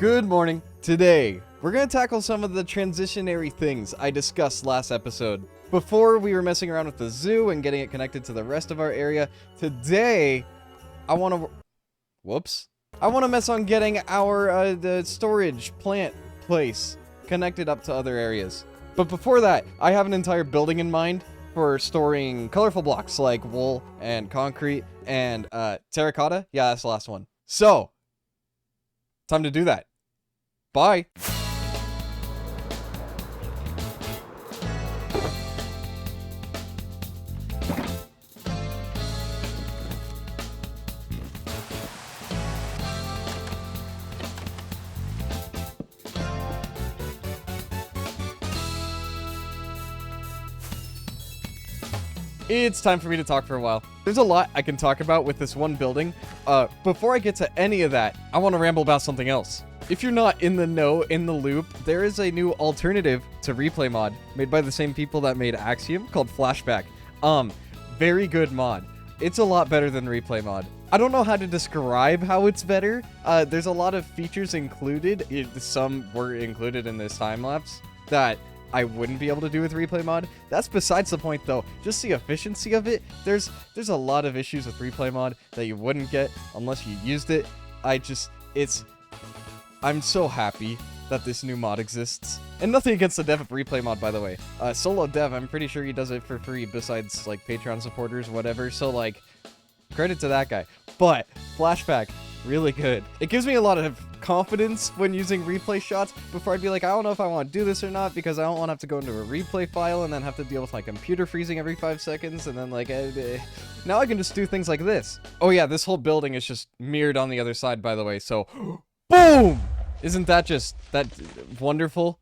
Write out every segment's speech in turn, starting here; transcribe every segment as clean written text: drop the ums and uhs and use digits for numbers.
Good morning. Today, we're going to tackle some of the transitionary things I discussed last episode. Before, we were messing around with the zoo and getting it connected to the rest of our area. Today, I want to mess on getting our the storage plant place connected up to other areas. But before that, I have an entire building in mind for storing colorful blocks like wool and concrete and terracotta. Yeah, that's the last one. So, time to do that. Bye. It's time for me to talk for a while. There's a lot I can talk about with this one building. Before I get to any of that, I want to ramble about something else. If you're not in the know, in the loop, there is a new alternative to replay mod made by the same people that made Axiom called Flashback. Very good mod. It's a lot better than replay mod. I don't know how to describe how it's better. There's a lot of features included. Some were included in this time lapse that I wouldn't be able to do with replay mod. That's besides the point though. Just the efficiency of it. There's a lot of issues with replay mod that you wouldn't get unless you used it. I'm so happy that this new mod exists. And nothing against the dev of replay mod, by the way. Solo dev, I'm pretty sure he does it for free besides like Patreon supporters, whatever. So like, credit to that guy. But Flashback, really good. It gives me a lot of confidence when using replay shots before I'd be like, I don't know if I want to do this or not because I don't want to have to go into a replay file and then have to deal with my computer freezing every 5 seconds and then like, now I can just do things like this. Oh yeah, this whole building is just mirrored on the other side, by the way, so boom! Isn't that just that wonderful?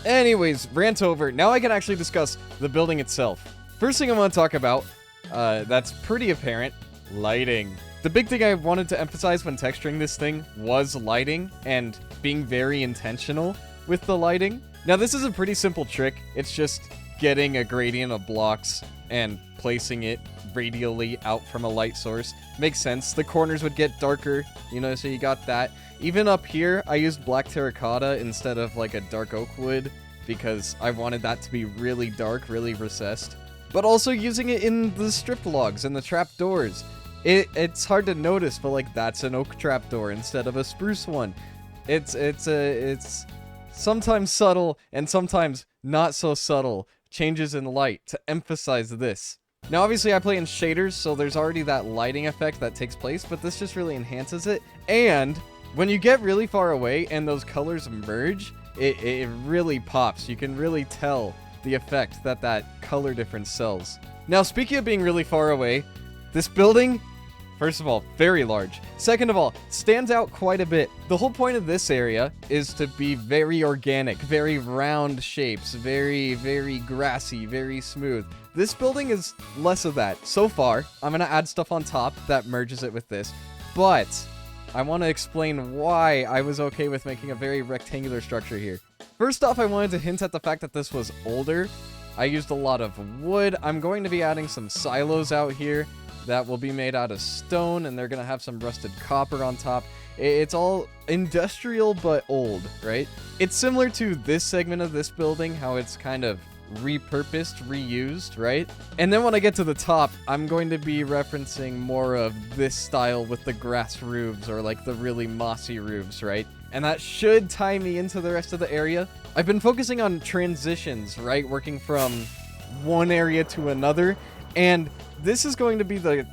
Anyways, rant over. Now I can actually discuss the building itself. First thing I want to talk about, that's pretty apparent, lighting. The big thing I wanted to emphasize when texturing this thing was lighting and being very intentional with the lighting. Now this is a pretty simple trick. It's just getting a gradient of blocks and placing it radially out from a light source. Makes sense. The corners would get darker, you know, so you got that. Even up here, I used black terracotta instead of like a dark oak wood because I wanted that to be really dark, really recessed. But also using it in the strip logs and the trap doors. It's hard to notice, but like that's an oak trapdoor instead of a spruce one. It's sometimes subtle and sometimes not so subtle changes in light to emphasize this. Now obviously I play in shaders, so there's already that lighting effect that takes place, but this just really enhances it. And when you get really far away and those colors merge, it really pops. You can really tell the effect that color difference sells. Now speaking of being really far away, this building, first of all, very large. Second of all, stands out quite a bit. The whole point of this area is to be very organic, very round shapes, very, very grassy, very smooth. This building is less of that. So far, I'm going to add stuff on top that merges it with this, but I want to explain why I was okay with making a very rectangular structure here. First off, I wanted to hint at the fact that this was older. I used a lot of wood. I'm going to be adding some silos out here that will be made out of stone, and they're going to have some rusted copper on top. It's all industrial but old, right? It's similar to this segment of this building, how it's kind of repurposed, reused, right? And then when I get to the top, I'm going to be referencing more of this style with the grass roofs or like the really mossy roofs, right? And that should tie me into the rest of the area. I've been focusing on transitions, right? Working from one area to another, and this is going to be the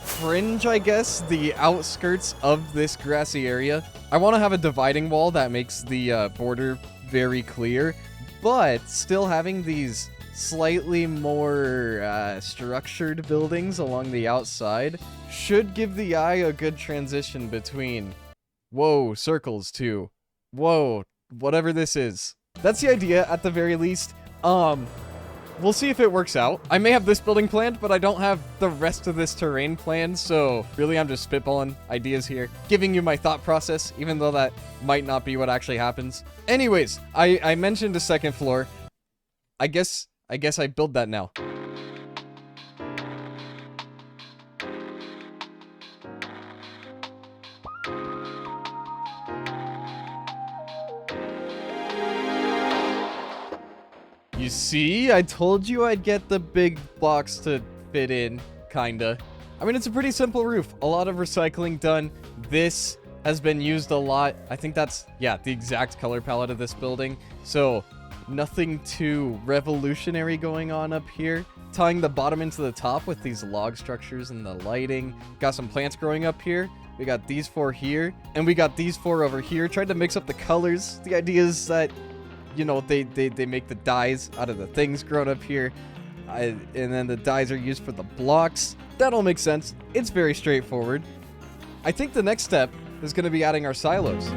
fringe, I guess, the outskirts of this grassy area. I want to have a dividing wall that makes the border very clear, but still having these slightly more structured buildings along the outside should give the eye a good transition between, whoa, circles to, whoa, whatever this is. That's the idea at the very least. We'll see if it works out. I may have this building planned, but I don't have the rest of this terrain planned, so really I'm just spitballing ideas here, giving you my thought process, even though that might not be what actually happens. Anyways, I mentioned a second floor. I guess I build that now. You see? I told you I'd get the big blocks to fit in, kinda. I mean, it's a pretty simple roof. A lot of recycling done. This has been used a lot. I think that's, yeah, the exact color palette of this building. So, nothing too revolutionary going on up here. Tying the bottom into the top with these log structures and the lighting. Got some plants growing up here. We got these 4 here. And we got these 4 over here. Tried to mix up the colors. The idea is that, you know, they make the dyes out of the things grown up here. And then the dyes are used for the blocks. That all makes sense. It's very straightforward. I think the next step is going to be adding our silos.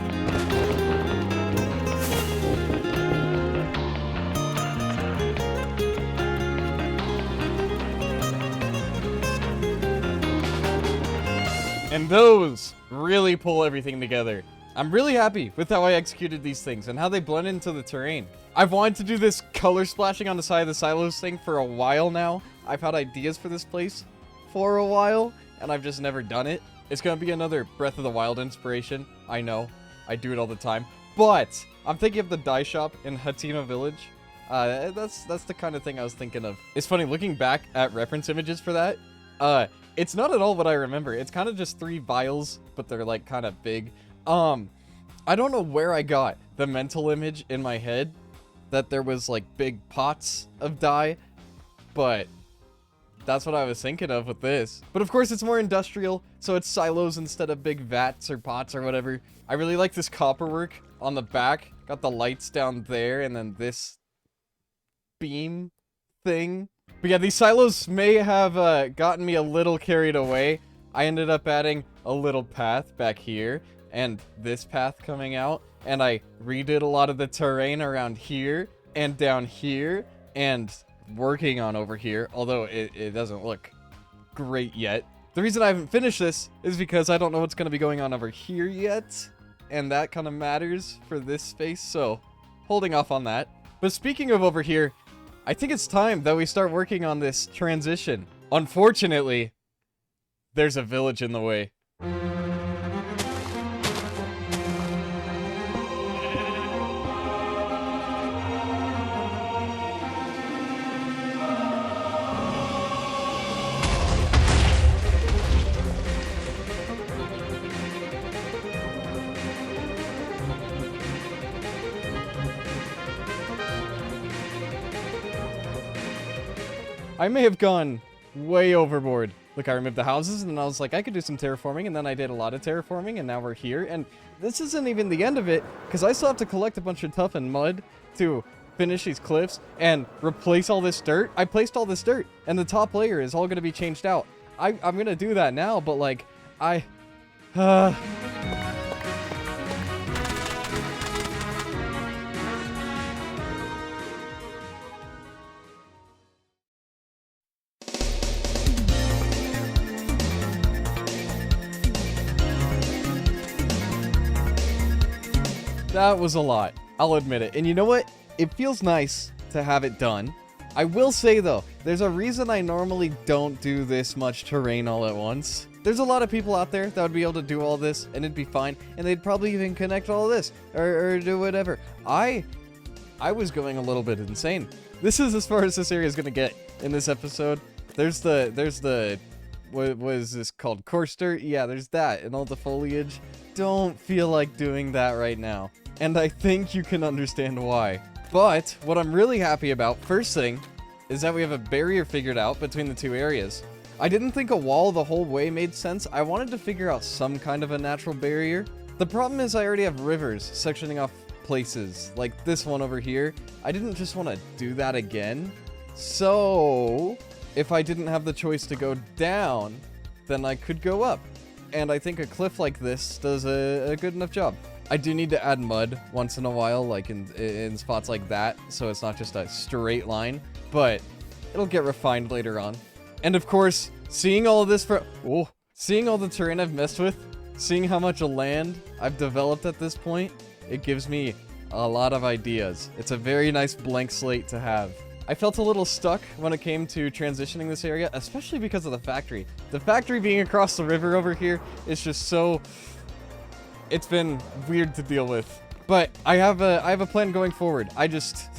And those really pull everything together. I'm really happy with how I executed these things and how they blend into the terrain. I've wanted to do this color splashing on the side of the silos thing for a while now. I've had ideas for this place for a while, and I've just never done it. It's gonna be another Breath of the Wild inspiration. I know, I do it all the time. But I'm thinking of the dye shop in Hatima Village. That's the kind of thing I was thinking of. It's funny, looking back at reference images for that, it's not at all what I remember. It's kind of just 3 vials, but they're like kind of big. I don't know where I got the mental image in my head that there was like big pots of dye, but that's what I was thinking of with this. But of course it's more industrial, so it's silos instead of big vats or pots or whatever. I really like this copper work on the back. Got the lights down there and then this beam thing. But yeah, these silos may have gotten me a little carried away. I ended up adding a little path back here and this path coming out, and I redid a lot of the terrain around here and down here and working on over here, although it doesn't look great yet. The reason I haven't finished this is because I don't know what's going to be going on over here yet, and that kind of matters for this space, so holding off on that. But speaking of over here, I think it's time that we start working on this transition. Unfortunately, there's a village in the way. I may have gone way overboard. Look, I removed the houses, and then I was like, I could do some terraforming, and then I did a lot of terraforming, and now we're here. And this isn't even the end of it, because I still have to collect a bunch of tuff and mud to finish these cliffs and replace all this dirt. I placed all this dirt, and the top layer is all going to be changed out. I'm going to do that now, but, like, that was a lot. I'll admit it. And you know what? It feels nice to have it done. I will say, though, there's a reason I normally don't do this much terrain all at once. There's a lot of people out there that would be able to do all this, and it'd be fine, and they'd probably even connect all this, or do whatever. I was going a little bit insane. This is as far as this area is going to get in this episode. There's the, what is this called? Coarse dirt? Yeah, there's that, and all the foliage. Don't feel like doing that right now. And I think you can understand why. But what I'm really happy about, first thing, is that we have a barrier figured out between the 2 areas. I didn't think a wall the whole way made sense. I wanted to figure out some kind of a natural barrier. The problem is I already have rivers sectioning off places, like this one over here. I didn't just want to do that again. So, if I didn't have the choice to go down, then I could go up. And I think a cliff like this does a good enough job. I do need to add mud once in a while, like in spots like that, so it's not just a straight line, but it'll get refined later on. And of course, seeing all of this seeing all the terrain I've messed with, seeing how much land I've developed at this point, it gives me a lot of ideas. It's a very nice blank slate to have. I felt a little stuck when it came to transitioning this area, especially because of the factory. The factory being across the river over here is just so... It's been weird to deal with. But I have a plan going forward. I just...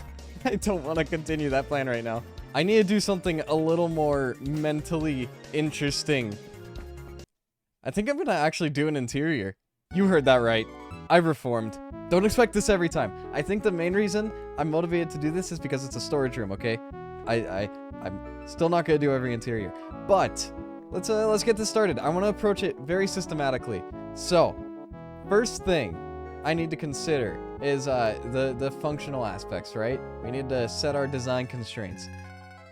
I don't want to continue that plan right now. I need to do something a little more mentally interesting. I think I'm gonna actually do an interior. You heard that right. I've reformed. Don't expect this every time. I think the main reason I'm motivated to do this is because it's a storage room, okay? I'm still not gonna do every interior. But let's get this started. I want to approach it very systematically. So, first thing I need to consider is the functional aspects, right? We need to set our design constraints.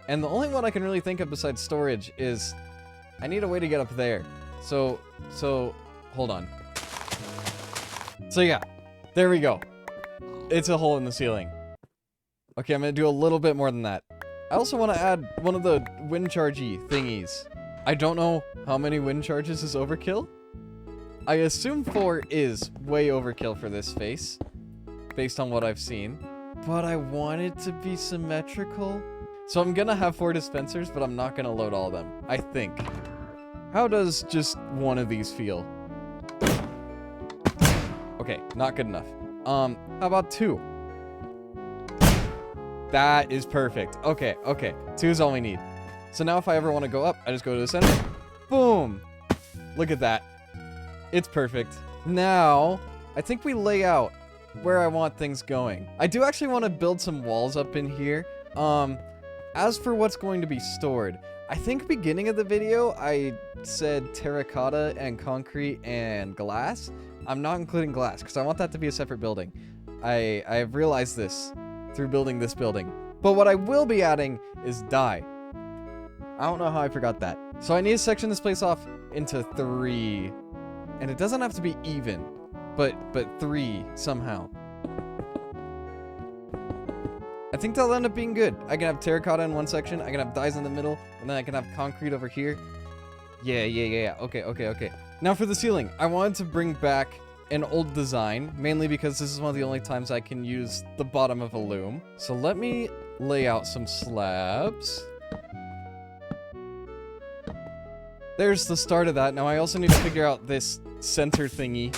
And the only one I can really think of besides storage is I need a way to get up there. So hold on. So yeah, there we go. It's a hole in the ceiling. Okay, I'm gonna do a little bit more than that. I also want to add one of the wind chargey thingies. I don't know how many wind charges is overkill. I assume 4 is way overkill for this space, based on what I've seen. But I want it to be symmetrical. So I'm gonna have 4 dispensers, but I'm not gonna load all of them, I think. How does just one of these feel? Okay, not good enough. How about 2? That is perfect. Okay, 2 is all we need. So now if I ever want to go up, I just go to the center. Boom! Look at that. It's perfect. Now, I think we lay out where I want things going. I do actually want to build some walls up in here. As for what's going to be stored, I think beginning of the video, I said terracotta and concrete and glass. I'm not including glass because I want that to be a separate building. I've realized this through building this building. But what I will be adding is dye. I don't know how I forgot that. So I need to section this place off into 3. And it doesn't have to be even, but 3 somehow. I think that'll end up being good. I can have terracotta in one section, I can have dyes in the middle, and then I can have concrete over here. Yeah. Okay. Now for the ceiling, I wanted to bring back an old design, mainly because this is one of the only times I can use the bottom of a loom. So let me lay out some slabs. There's the start of that. Now I also need to figure out this center thingy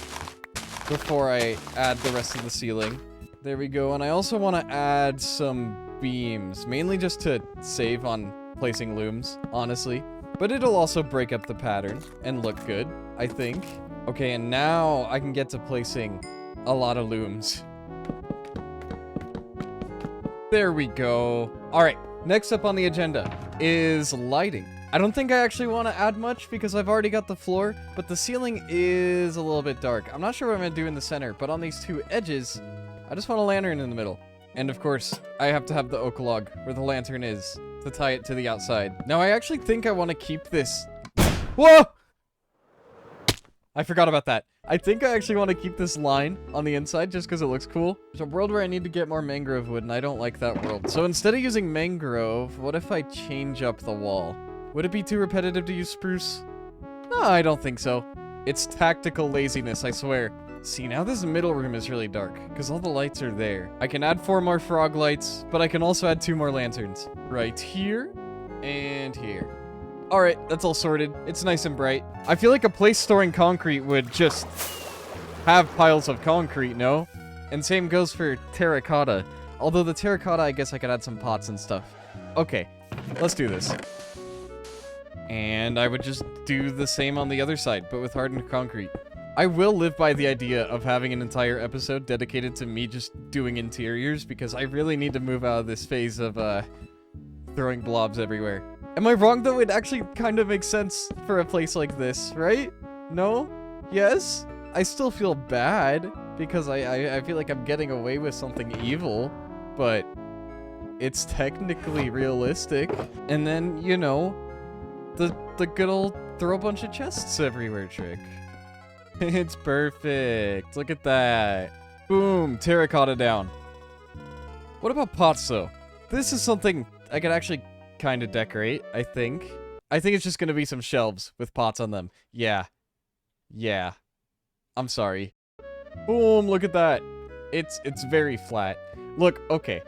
before I add the rest of the ceiling. There we go. And I also want to add some beams, mainly just to save on placing looms, honestly. But it'll also break up the pattern and look good, I think. Okay, and now I can get to placing a lot of looms. There we go. All right, next up on the agenda is lighting. I don't think I actually want to add much because I've already got the floor, but the ceiling is a little bit dark. I'm not sure what I'm going to do in the center, but on these 2 edges, I just want a lantern in the middle. And of course, I have to have the oak log where the lantern is to tie it to the outside. Now, I actually think I want to keep this... Whoa! I forgot about that. I think I actually want to keep this line on the inside just because it looks cool. There's a world where I need to get more mangrove wood, and I don't like that world. So instead of using mangrove, what if I change up the wall? Would it be too repetitive to use spruce? No, I don't think so. It's tactical laziness, I swear. See, now this middle room is really dark, because all the lights are there. I can add 4 more frog lights, but I can also add 2 more lanterns. Right here, and here. Alright, that's all sorted. It's nice and bright. I feel like a place storing concrete would just have piles of concrete, no? And same goes for terracotta. Although the terracotta, I guess I could add some pots and stuff. Okay, let's do this. And I would just do the same on the other side, but with hardened concrete. I will live by the idea of having an entire episode dedicated to me just doing interiors, because I really need to move out of this phase of, throwing blobs everywhere. Am I wrong, though? It actually kind of makes sense for a place like this, right? No? Yes? I still feel bad, because I feel like I'm getting away with something evil, but it's technically realistic. And then, you know, the good old throw a bunch of chests everywhere trick. It's perfect. Look at that. Boom, terracotta down. What about pots, though? This is something I could actually kind of decorate, I think. I think it's just going to be some shelves with pots on them. Yeah. I'm sorry. Boom, look at that. It's very flat. Look, okay.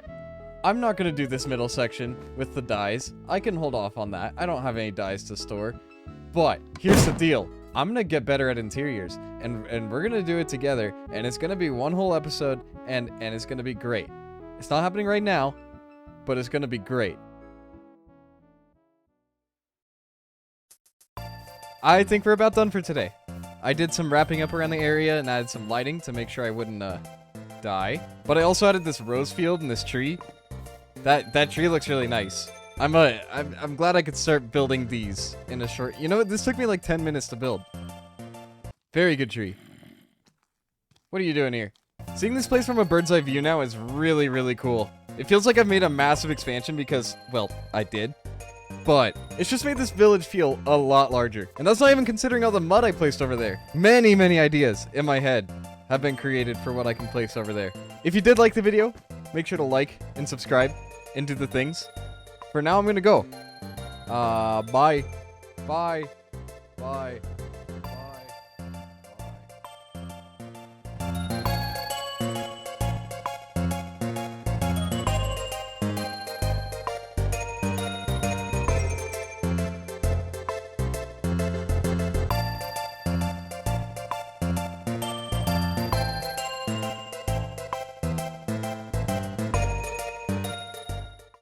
I'm not going to do this middle section with the dyes. I can hold off on that. I don't have any dyes to store. But here's the deal. I'm going to get better at interiors, and we're going to do it together, and it's going to be one whole episode, and it's going to be great. It's not happening right now, but it's gonna be great. I think we're about done for today. I did some wrapping up around the area and added some lighting to make sure I wouldn't die. But I also added this rose field and this tree. That tree looks really nice. I'm glad I could start building these in a short. You know what? This took me like 10 minutes to build. Very good tree. What are you doing here? Seeing this place from a bird's eye view now is really, really cool. It feels like I've made a massive expansion because, well, I did. But it's just made this village feel a lot larger. And that's not even considering all the mud I placed over there. Many, many ideas in my head have been created for what I can place over there. If you did like the video, make sure to like and subscribe and do the things. For now, I'm gonna go. Bye. Bye. Bye.